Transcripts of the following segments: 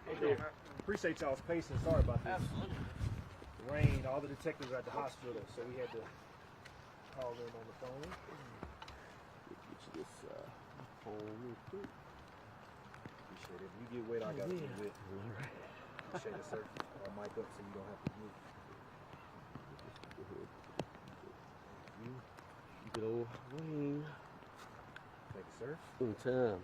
Hey, appreciate y'all's patience. Sorry about this. Absolutely. The rain, all the detectives are at the hospital, so we had to call them on the phone. Get you this phone real quick. Appreciate it. If you get wet, I gotta get wet. All right. Appreciate it, sir. I'll mic up so you don't have to move. Go ahead. You good old rain. Thank you, sir. In time.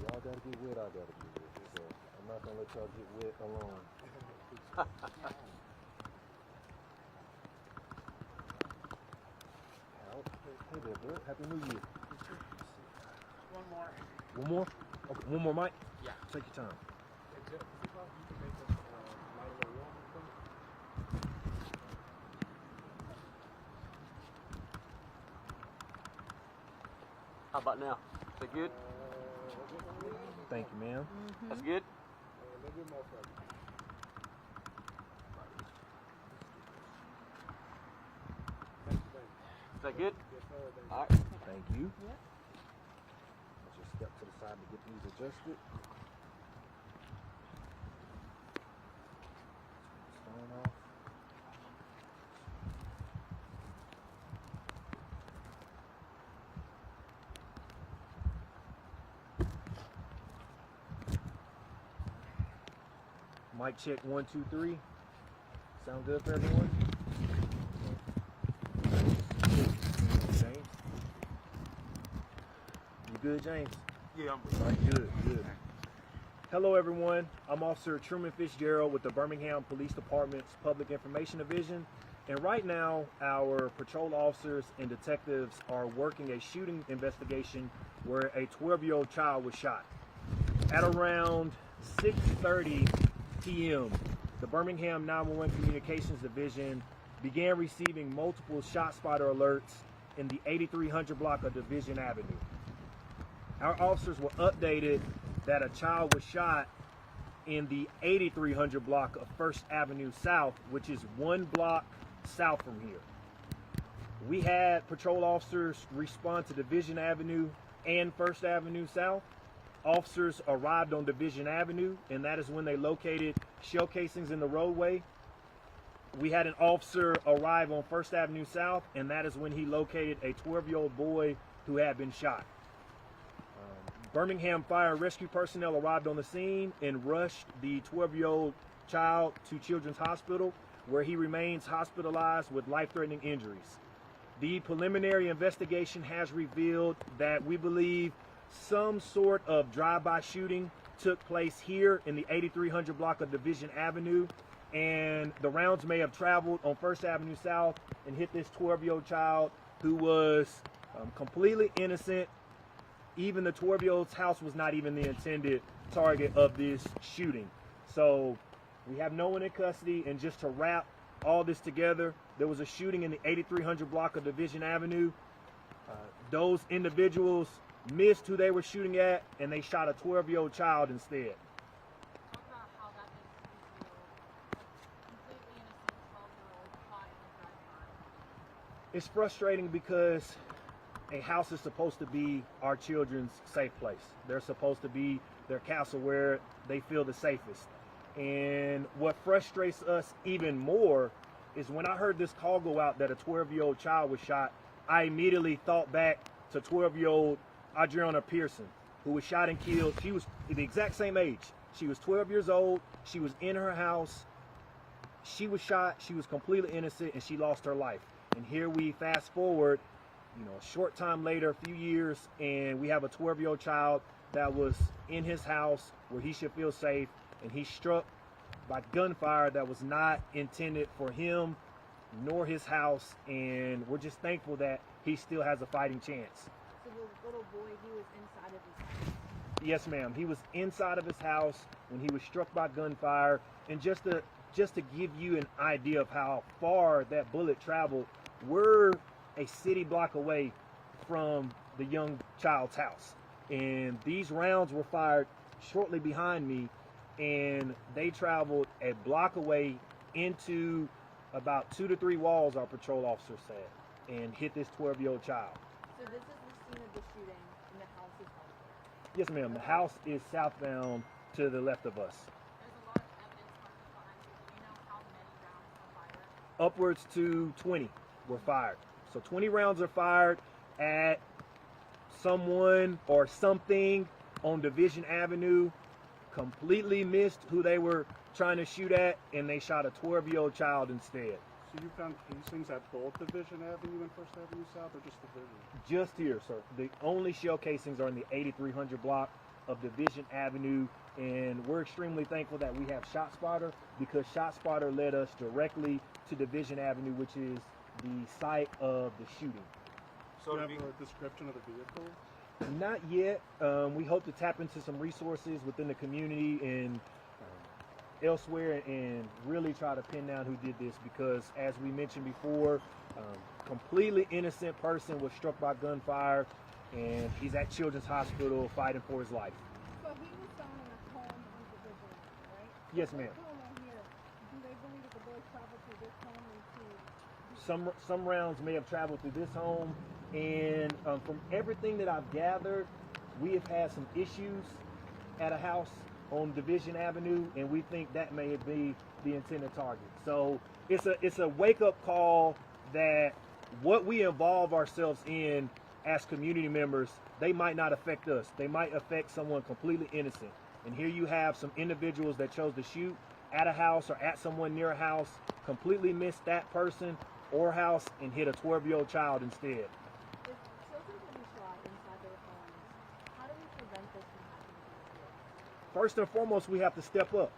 Y'all gotta get wet, I gotta get wet. So I'm not gonna let y'all get wet alone. Hey there, bud. Happy New Year. One more. One more? Okay, one more, Mike? Yeah. Take your time. How about now? Is that good? Thank you, ma'am. That's good? Is that good? All right. Thank you. Yep. I'll just step to the side to get these adjusted. Stone off. Mic check 1, 2, 3. Sound good for everyone? James? You good, James? Yeah, I'm All right, good. Hello, everyone. I'm Officer Truman Fitzgerald with the Birmingham Police Department's Public Information Division. And right now, our patrol officers and detectives are working a shooting investigation where a 12-year-old child was shot. At around 6:30 p.m., the Birmingham 911 Communications Division began receiving multiple shot spotter alerts in the 8300 block of Division Avenue. Our officers were updated that a child was shot in the 8300 block of First Avenue South, which is one block south from here. We had patrol officers respond to Division Avenue and First Avenue South. Officers arrived on Division Avenue, and that is when they located shell casings in the roadway. We had an officer arrive on First Avenue South, and that is when he located a 12-year-old boy who had been shot. Birmingham Fire and Rescue personnel arrived on the scene and rushed the 12-year-old child to Children's Hospital, where he remains hospitalized with life-threatening injuries. The preliminary investigation has revealed that we believe some sort of drive-by shooting took place here in the 8300 block of Division Avenue, and the rounds may have traveled on First Avenue South and hit this 12-year-old child who was completely innocent. Even the 12-year-old's house was not even the intended target of this shooting. So we have no one in custody, and just to wrap all this together, there was a shooting in the 8300 block of Division Avenue. Those individuals missed who they were shooting at, and they shot a 12-year-old child instead. Talk about how that makes you feel. A completely innocent 12-year-old caught in a drive-by. It's frustrating because a house is supposed to be our children's safe place. They're supposed to be their castle where they feel the safest. And what frustrates us even more is when I heard this call go out that a 12-year-old child was shot, I immediately thought back to 12-year-old Adriana Pearson, who was shot and killed. She was the exact same age. She was 12 years old. She was in her house. She was shot. She was completely innocent, and she lost her life. And here we fast forward, a short time later, a few years, and we have a 12-year-old child that was in his house where he should feel safe, and he's struck by gunfire that was not intended for him nor his house. And we're just thankful that he still has a fighting chance. So the little boy, he was inside of his house? Yes, ma'am. He was inside of his house when he was struck by gunfire. And just to give you an idea of how far that bullet traveled, we're a city block away from the young child's house. And these rounds were fired shortly behind me, and they traveled a block away into about 2 to 3 walls, our patrol officer said, and hit this 12-year-old child. So this is the scene of the shooting, and the house is elsewhere. Yes, ma'am. The house is southbound to the left of us. There's a lot of evidence markers behind you. Do you know how many rounds were fired? Upwards to 20 were fired. So 20 rounds are fired at someone or something on Division Avenue, completely missed who they were trying to shoot at, and they shot a 12-year-old child instead. So you found casings at both Division Avenue and First Avenue South, or just Division? Just here, sir. The only shell casings are in the 8300 block of Division Avenue, and we're extremely thankful that we have ShotSpotter, because ShotSpotter led us directly to Division Avenue, which is the site of the shooting. So do you have a description of the vehicle? Not yet. We hope to tap into some resources within the community and elsewhere and really try to pin down who did this, because as we mentioned before, completely innocent person was struck by gunfire, and he's at Children's Hospital fighting for his life. So he was found in a home in Division, right? Yes, ma'am. What's going on here? Do they believe that the boys traveled to this home and to... Some rounds may have traveled through this home, and from everything that I've gathered, we have had some issues at a house on Division Avenue, and we think that may be the intended target. So it's a wake-up call that what we involve ourselves in as community members, they might not affect us. They might affect someone completely innocent. And here you have some individuals that chose to shoot at a house or at someone near a house, completely missed that person or house, and hit a 12-year-old child instead. If children can be shot inside their homes, how do we prevent this from happening to the kids? First and foremost, we have to step up.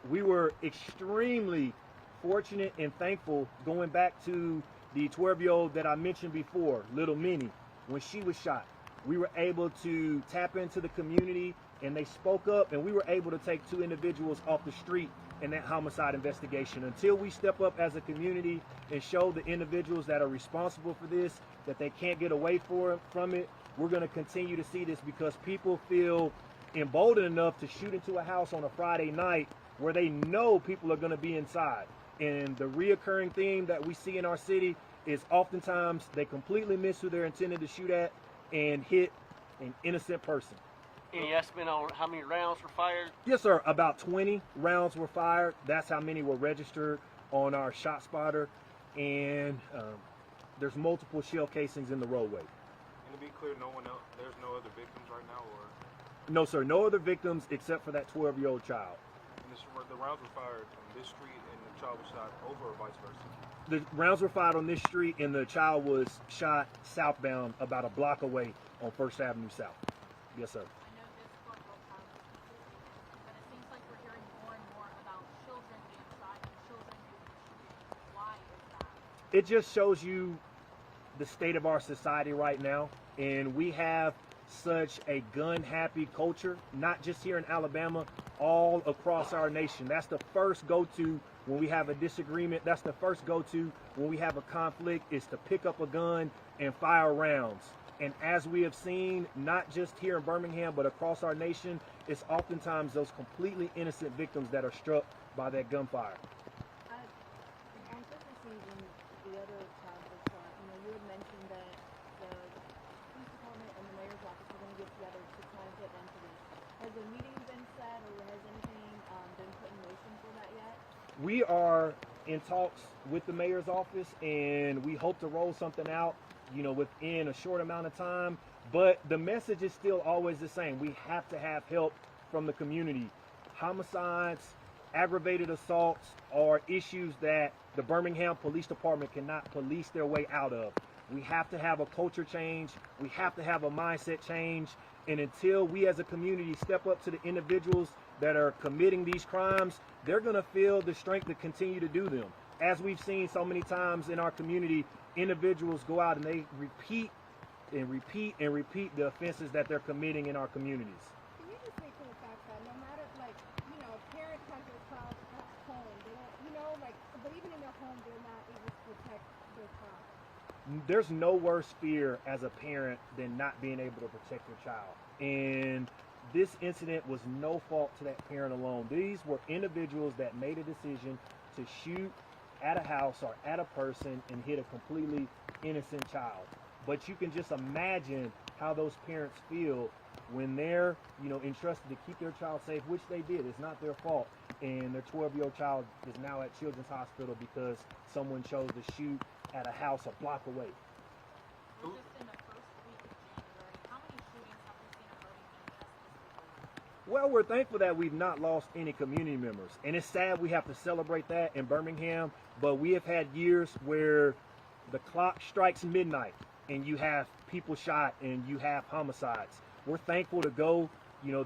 We were extremely fortunate and thankful going back to the 12-year-old that I mentioned before, little Minnie, when she was shot. We were able to tap into the community, and they spoke up, and we were able to take 2 individuals off the street in that homicide investigation. Until we step up as a community and show the individuals that are responsible for this that they can't get away from it, we're going to continue to see this, because people feel emboldened enough to shoot into a house on a Friday night where they know people are going to be inside. And the reoccurring theme that we see in our city is oftentimes they completely miss who they're intended to shoot at and hit an innocent person. Any estimate on how many rounds were fired? Yes, sir. About 20 rounds were fired. That's how many were registered on our ShotSpotter. And there's multiple shell casings in the roadway. And to be clear, no one else, there's no other victims right now, or? No, sir. No other victims except for that 12-year-old child. And the rounds were fired on this street and the child was shot over, or vice versa? The rounds were fired on this street, and the child was shot southbound about a block away on First Avenue South. Yes, sir. I know this 12-year-old child was completely innocent, but it seems like we're hearing more and more about children being shot and children doing the shooting. Why is that? It just shows you the state of our society right now, and we have such a gun-happy culture, not just here in Alabama, all across our nation. That's the first go-to when we have a disagreement. That's the first go-to when we have a conflict, is to pick up a gun and fire rounds. And as we have seen, not just here in Birmingham, but across our nation, it's oftentimes those completely innocent victims that are struck by that gunfire. On Christmas season, the other child was shot. You had mentioned that the police department and the mayor's office were going to get together to try and get into this. Has a meeting been set, or has anything been put in motion for that yet? We are in talks with the mayor's office, and we hope to roll something out, within a short amount of time. But the message is still always the same. We have to have help from the community. Homicides, aggravated assaults are issues that the Birmingham Police Department cannot police their way out of. We have to have a culture change. We have to have a mindset change. And until we as a community step up to the individuals that are committing these crimes, they're going to feel the strength to continue to do them. As we've seen so many times in our community, individuals go out and they repeat and repeat and repeat the offenses that they're committing in our communities. Can you just speak to the fact that no matter, a parent has their child at home, they don't, but even in their home, they're not able to protect their child? There's no worse fear as a parent than not being able to protect your child. And this incident was no fault to that parent alone. These were individuals that made a decision to shoot at a house or at a person and hit a completely innocent child. But you can just imagine how those parents feel when they're, entrusted to keep their child safe, which they did. It's not their fault. And their 12-year-old child is now at Children's Hospital because someone chose to shoot at a house a block away. We're just in the first week of January. How many shootings have we seen in Birmingham just this week? Well, we're thankful that we've not lost any community members. And it's sad we have to celebrate that in Birmingham, but we have had years where the clock strikes midnight and you have people shot and you have homicides. We're thankful to go,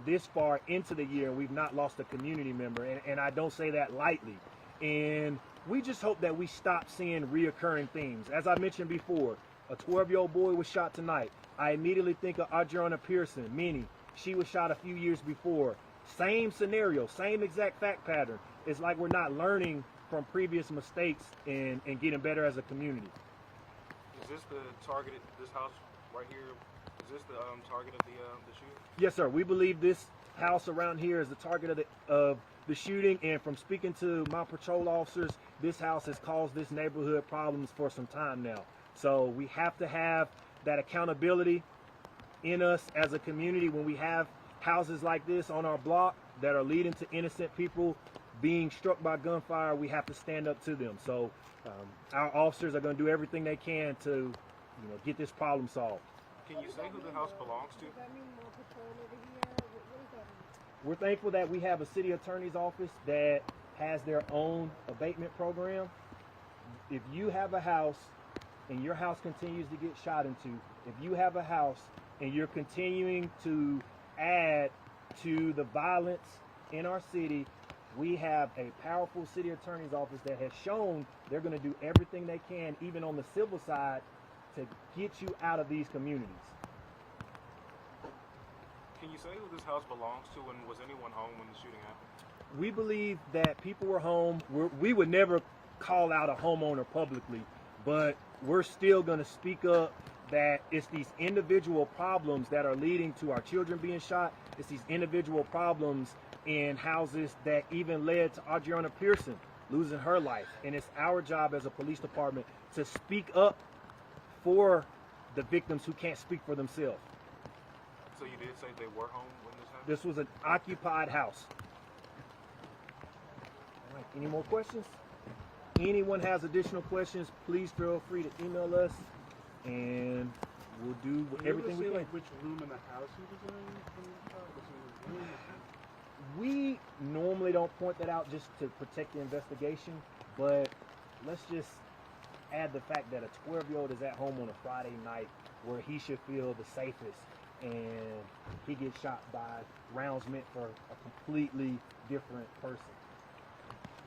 this far into the year and we've not lost a community member. And I don't say that lightly. And we just hope that we stop seeing reoccurring themes. As I mentioned before, a 12-year-old boy was shot tonight. I immediately think of Adriana Pearson, Minnie. She was shot a few years before. Same scenario, same exact fact pattern. It's like we're not learning from previous mistakes and getting better as a community. Is this the targeted, this house right here, is this the target of the shooting? Yes, sir. We believe this house around here is the target of the shooting. And from speaking to my patrol officers, this house has caused this neighborhood problems for some time now. So we have to have that accountability in us as a community when we have houses like this on our block that are leading to innocent people being struck by gunfire. We have to stand up to them. So our officers are going to do everything they can to get this problem solved. Can you say who the house belongs to? Does that mean more patrol over here? What does that mean? We're thankful that we have a city attorney's office that has their own abatement program. If you have a house and your house continues to get shot into, if you have a house and you're continuing to add to the violence in our city, we have a powerful city attorney's office that has shown they're going to do everything they can, even on the civil side, to get you out of these communities. Can you say who this house belongs to and was anyone home when the shooting happened? We believe that people were home. We would never call out a homeowner publicly, but we're still going to speak up that it's these individual problems that are leading to our children being shot. It's these individual problems in houses that even led to Adriana Pearson losing her life. And it's our job as a police department to speak up for the victims who can't speak for themselves. So you did say they were home when this happened? This was an occupied house. All right, any more questions? Anyone has additional questions, please feel free to email us and we'll do everything we can. Which room in the house he was in? When you shot? Was it in his room? We normally don't point that out just to protect the investigation, but let's just add the fact that a 12-year-old is at home on a Friday night where he should feel the safest, and he gets shot by rounds meant for a completely different person.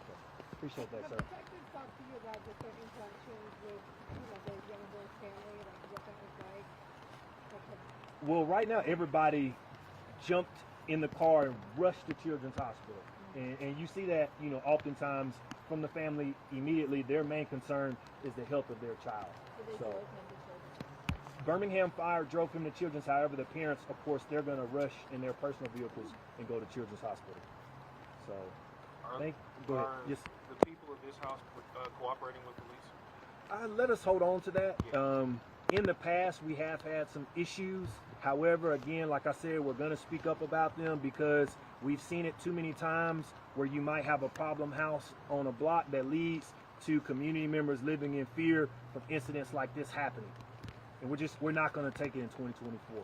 So, appreciate that, sir. Have detectives talked to you about just their interactions with, the young boy's family, like what that was like? Well, right now everybody jumped in the car and rushed to Children's Hospital. And you see that, oftentimes from the family immediately, their main concern is the health of their child. So Birmingham Fire drove him to Children's. However, the parents, of course, they're going to rush in their personal vehicles and go to Children's Hospital. So, go ahead. Yes. The people of this house cooperating with police? Let us hold on to that. In the past, we have had some issues. However, again, like I said, we're going to speak up about them because we've seen it too many times where you might have a problem house on a block that leads to community members living in fear of incidents like this happening. And we're not going to take it in 2024.